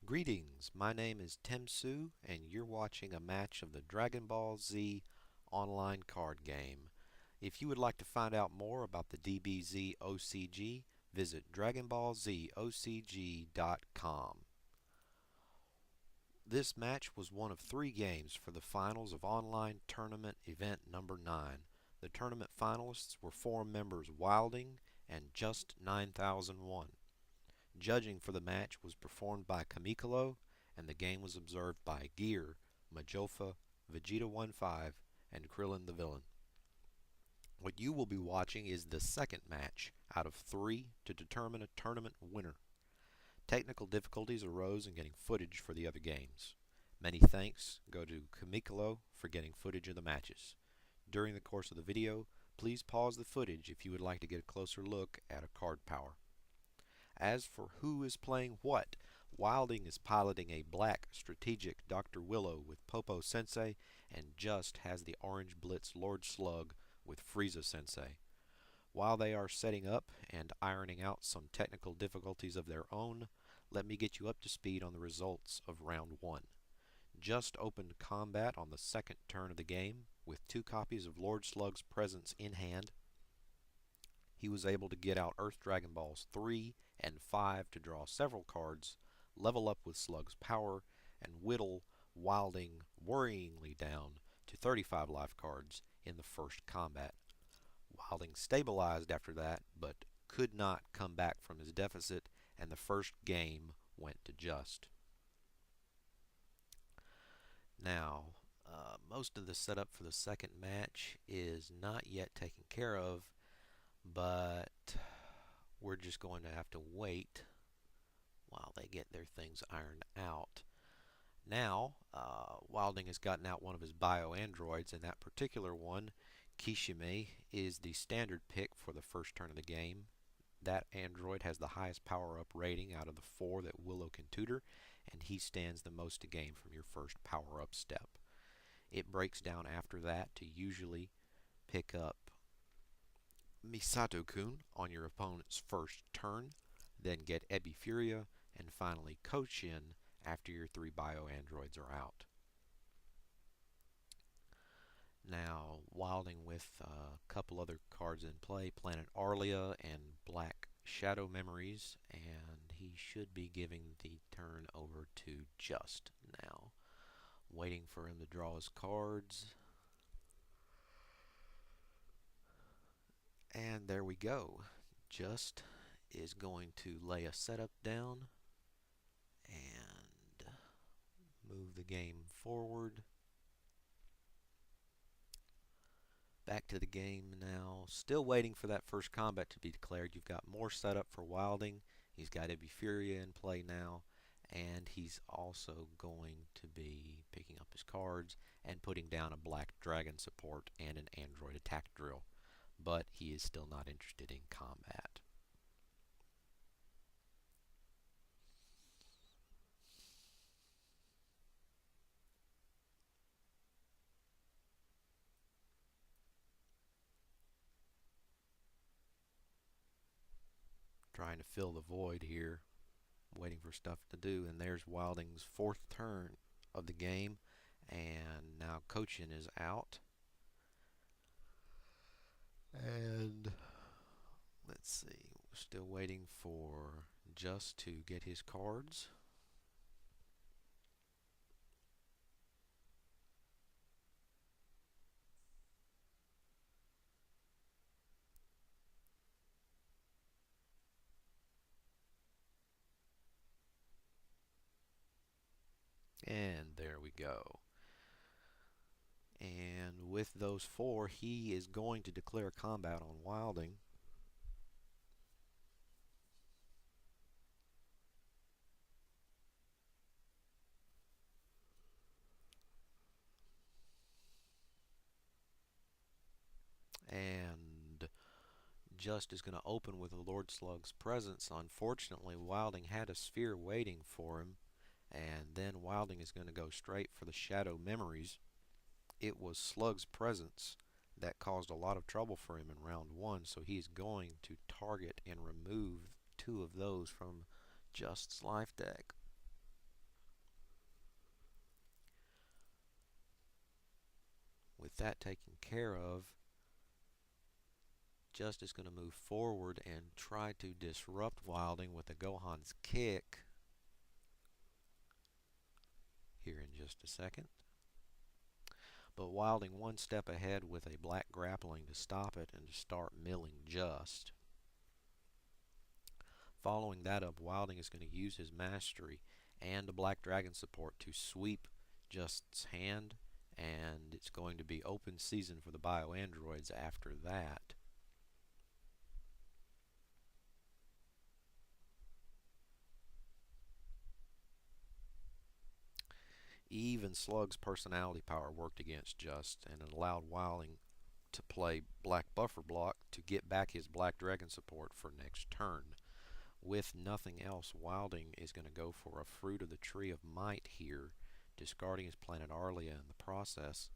Greetings, my name is Tim Sue, and you're watching a match of the Dragon Ball Z online card game. If you would like to find out more about the DBZ OCG, visit DragonballZOCG.com. This match was one of 3 games for the finals of online tournament event number 9. The tournament finalists were forum members Wilding and Just9001. Judging for the match was performed by Kamikalo, and the game was observed by Gear, Majofa, Vegeta15, and Krillin the Villain. What you will be watching is the second match out of 3 to determine a tournament winner. Technical difficulties arose in getting footage for the other games. Many thanks go to Kamikalo for getting footage of the matches. During the course of the video, please pause the footage if you would like to get a closer look at a card power. As for who is playing what, Wilding is piloting a black strategic Dr. Willow with Popo Sensei, and Just has the orange Blitz Lord Slug with Frieza Sensei. While they are setting up and ironing out some technical difficulties of their own, let me get you up to speed on the results of round 1. Just opened combat on the second turn of the game with 2 copies of Lord Slug's Presence in hand. He was able to get out Earth Dragon Balls 3 and 5 to draw several cards, level up with Slug's power, and whittle Wilding worryingly down to 35 life cards in the first combat. Wilding stabilized after that, but could not come back from his deficit, and the first game went to Just. Now, most of the setup for the second match is not yet taken care of, but we're just going to have to wait while they get their things ironed out. Now, Wilding has gotten out one of his bio-androids, and that particular one, Kishime, is the standard pick for the first turn of the game. That android has the highest power-up rating out of the 4 that Willow can tutor, and he stands the most to gain from your first power-up step. It breaks down after that to usually pick up Misato-kun on your opponent's first turn, then get Ebifuria, and finally Kochin after your 3 bio-androids are out. Now, Wilding with a couple other cards in play, Planet Arlia and Black Shadow Memories, and he should be giving the turn over to Just now. Waiting for him to draw his cards. And there we go. Just is going to lay a setup down and move the game forward. Back to the game now. Still waiting for that first combat to be declared. You've got more setup for Wilding. He's got Ebifuria in play now, and he's also going to be picking up his cards and putting down a Black Dragon support and an Android attack drill. But he is still not interested in combat. Trying to fill the void here, waiting for stuff to do, and there's Wilding's 4th turn of the game, and now Kochin is out. And let's see, we're still waiting for Just to get his cards. And there we go. And with those 4, he is going to declare combat on Wilding. And Just is going to open with a Lord Slug's Presence. Unfortunately, Wilding had a sphere waiting for him, and then Wilding is going to go straight for the Shadow Memories. It was Slug's Presence that caused a lot of trouble for him in round 1, so he's going to target and remove 2 of those from Just's life deck. that taken care of, Just is going to move forward and try to disrupt Wilding with a Gohan's kick here in just a second. But Wilding one step ahead with a black grappling to stop it and to start milling Just. Following that up, Wilding is going to use his mastery and a black dragon support to sweep Just's hand, and it's going to be open season for the bio-androids after that. Even Slug's personality power worked against Just, and it allowed Wilding to play black buffer block to get back his black dragon support for next turn. With nothing else, Wilding is going to go for a Fruit of the Tree of Might here, discarding his planet Arlia in the process.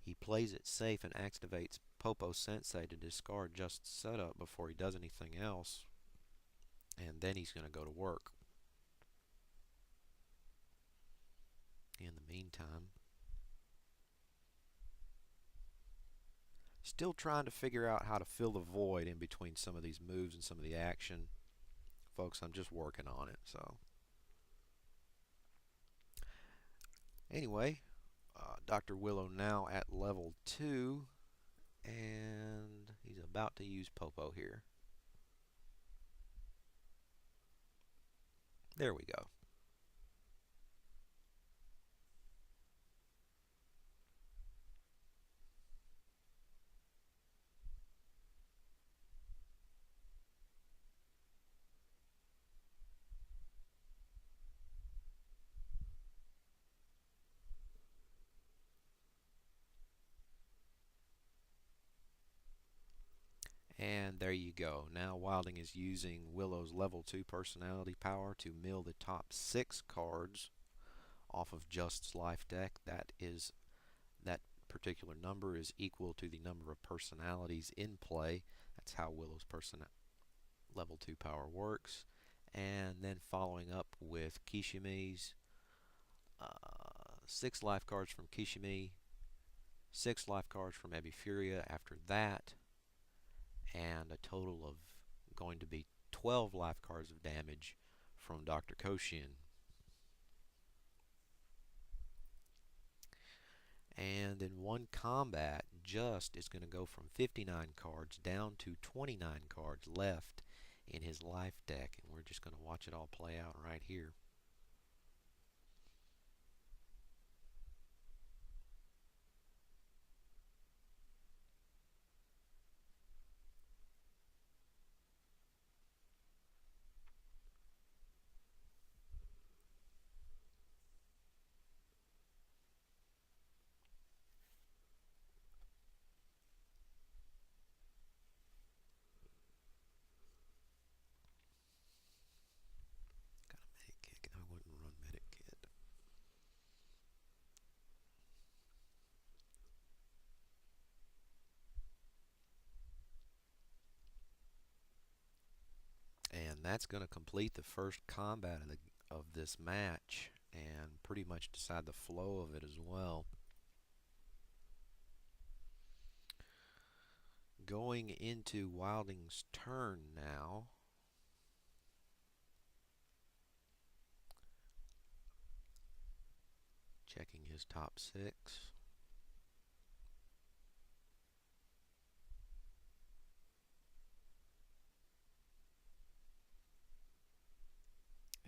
He plays it safe and activates Popo Sensei to discard Just's setup before he does anything else, and then he's going to go to work. In the meantime, still trying to figure out how to fill the void in between some of these moves and some of the action. Folks, I'm just working on it, so. Anyway, Dr. Willow now at level 2, and he's about to use Popo here. There we go. And there you go. Now Wilding is using Willow's level 2 personality power to mill the top 6 cards off of Just's life deck. That particular number is equal to the number of personalities in play. That's how Willow's level 2 power works. And then following up with Kishimi's 6 life cards from Kishimi, 6 life cards from Ebifuria after that, and a total of going to be 12 life cards of damage from Dr. Koshin. And in one combat, Just is going to go from 59 cards down to 29 cards left in his life deck, and we're just going to watch it all play out right here. And that's going to complete the first combat of this match and pretty much decide the flow of it as well. Going into Wilding's turn now. Checking his top 6.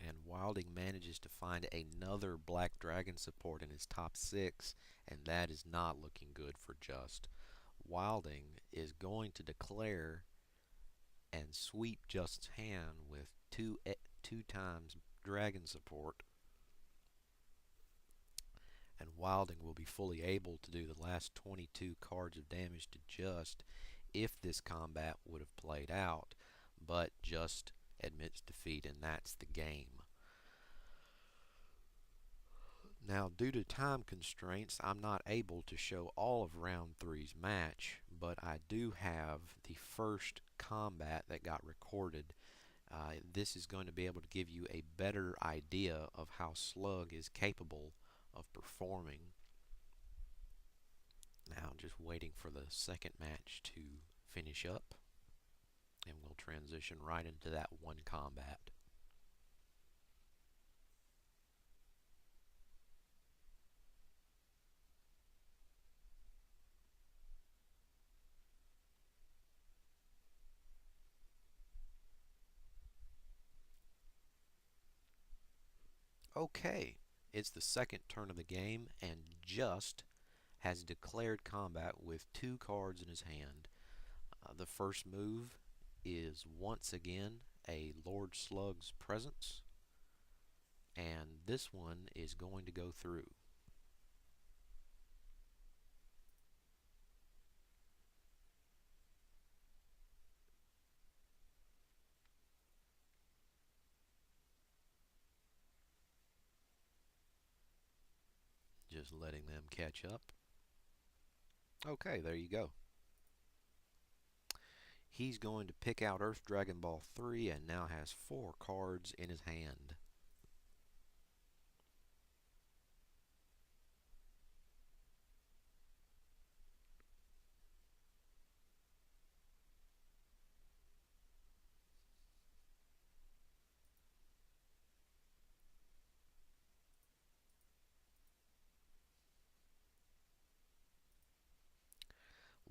And Wilding manages to find another black dragon support in his top 6, and that is not looking good for Just. Wilding is going to declare and sweep Just's hand with two times dragon support, and Wilding will be fully able to do the last 22 cards of damage to Just if this combat would have played out, but Just admits defeat, and that's the game. Now, due to time constraints, I'm not able to show all of round 3's match, but I do have the first combat that got recorded. This is going to be able to give you a better idea of how Slug is capable of performing. Now just waiting for the second match to finish up, and we'll transition right into that one combat. Okay, it's the second turn of the game, and Just has declared combat with two cards in his hand. The first move is once again a Lord Slug's Presence, and this one is going to go through. Just letting them catch up. Okay, there you go. He's going to pick out Earth Dragonball 3 and now has 4 cards in his hand.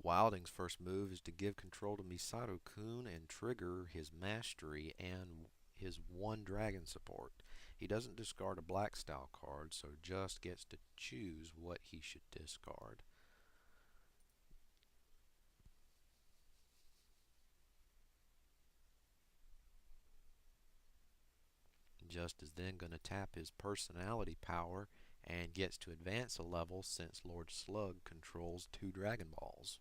Wilding's first move is to give control to Misato-kun and trigger his mastery and his 1 dragon support. He doesn't discard a black style card, so just gets to choose what he should discard. Just is then going to tap his personality power and gets to advance a level since Lord Slug controls 2 Dragon Balls.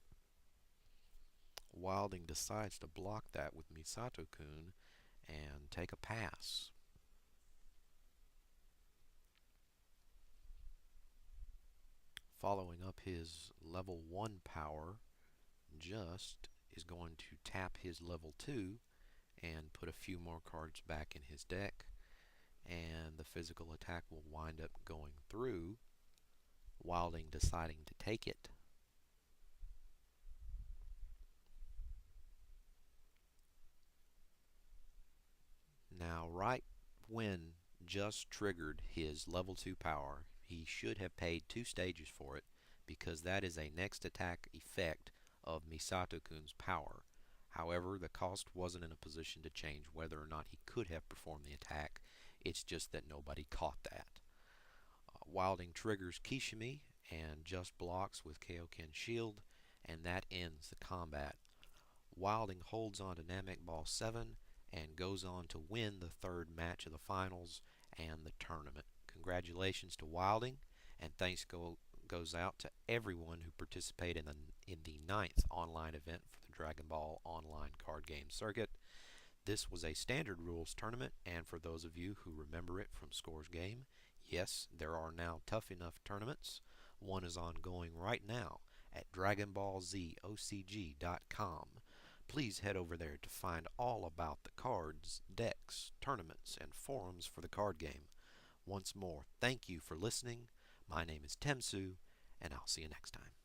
Wilding decides to block that with Misato-kun and take a pass. Following up his level 1 power, Just is going to tap his level 2 and put a few more cards back in his deck, and the physical attack will wind up going through, Wilding deciding to take it. Now, right when Just triggered his level 2 power, he should have paid 2 stages for it, because that is a next attack effect of Misato-kun's power. However, the cost wasn't in a position to change whether or not he could have performed the attack. It's just that nobody caught that. Wilding triggers Kishimi and Just blocks with Kaioken Shield, and that ends the combat. Wilding holds on to Namek Ball 7 and goes on to win the third match of the finals and the tournament. Congratulations to Wilding, and thanks goes out to everyone who participated in the 9th online event for the Dragon Ball online card game circuit. This was a standard rules tournament, and for those of you who remember it from Score's game, yes, there are now tough enough tournaments. One is ongoing right now at DragonBallZOCG.com. Please head over there to find all about the cards, decks, tournaments, and forums for the card game. Once more, thank you for listening. My name is Temsu, and I'll see you next time.